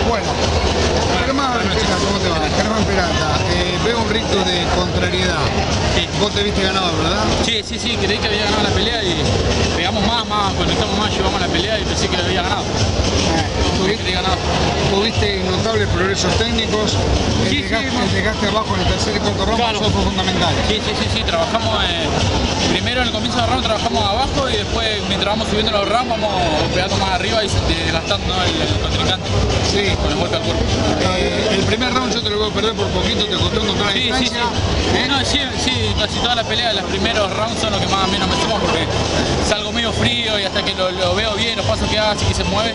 Bueno, Germán, ¿qué tal? ¿Cómo te va? Germán Peralta, veo un rito de contrariedad. Sí. Vos te viste ganador, ¿verdad? Sí, creí que había ganado la pelea y pegamos más, conectamos más, llevamos la pelea y pensé que había ganado. Tuviste notables progresos técnicos, el desgaste abajo en el tercer y cuarto round, claro. Eso fue fundamental. Sí, trabajamos, primero en el comienzo del round trabajamos abajo y después mientras vamos subiendo los rounds vamos pegando más arriba y desgastando el contrincante con el golpe al cuerpo. El primer round yo te lo veo perder por poquito, te costó encontrar la distancia. Sí, casi toda la pelea, los primeros rounds son los que más o menos me sumo porque salgo medio frío y hasta que lo veo bien, los pasos que hace y que se mueve,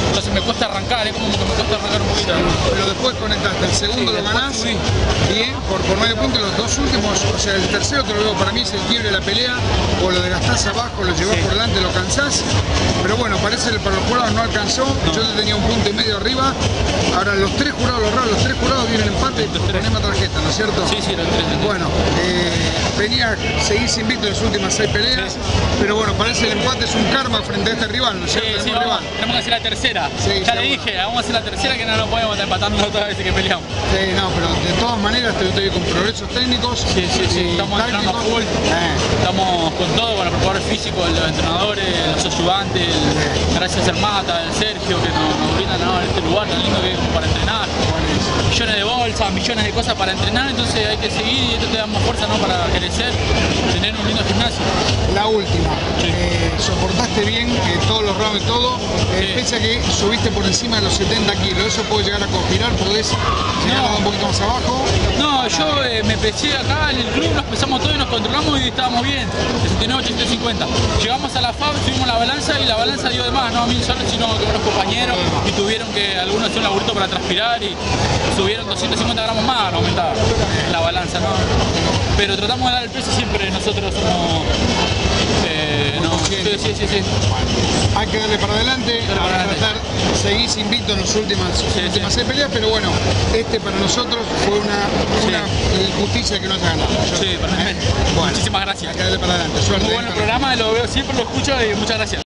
entonces me cuesta arrancar, es como que me cuesta arrancar un poquito. Pero después conectaste, el segundo lo ganás bien, por medio punto, los dos últimos, o sea, el tercero te lo veo, para mí es el quiebre de la pelea, o lo desgastás abajo, lo llevás por delante, lo cansás, pero bueno, parece que para los jurados no alcanzó, yo te tenía 1,5 puntos arriba, ahora los tres jurados vienen empate por problema tarjeta, ¿no es cierto? Sí, los tres. Bueno, seguís invicto en las últimas 6 peleas, pero bueno, parece el empate es un karma frente a este rival, ¿no es cierto? Tenemos que hacer la tercera. Ya le dije, vamos a hacer la tercera que no nos podemos estar empatando todas las veces que peleamos. Sí, no, pero de todas maneras te vi con progresos técnicos. Sí, estamos entrenando a full. Estamos con todo, con el preparador físico, los entrenadores, los ayudantes, gracias al Mata, al Sergio, que nos brindan este lugar tan lindo que es para entrenar. Millones de bolsas, millones de cosas para entrenar, entonces hay que seguir y esto te da más fuerza, ¿no? Para crecer, tener un lindo gimnasio. La última, soportaste bien todos los rounds y todo, pese a que subiste por encima de los 70 kilos, eso puede llegar a conspirar, podés llegar un poquito más abajo. No, yo me pesé acá en el club, nos pesamos todos y nos controlamos y estábamos bien, 69, 850. Llegamos a la FAB, subimos la balanza y la balanza dio de más, no a mí solo, sino que unos compañeros y tuvieron que algunos hacer un laburito para transpirar y subieron 250 gramos más, no aumentaba la balanza, ¿no? Pero tratamos de dar el peso siempre, nosotros somos... Sí. Hay que darle para adelante, seguís invicto en las últimas 6 peleas, pero bueno, para nosotros fue una injusticia que no haya ganado. Bueno, muchísimas gracias. Hay que darle para adelante, suerte. Muy buen programa, lo veo siempre, lo escucho y muchas gracias.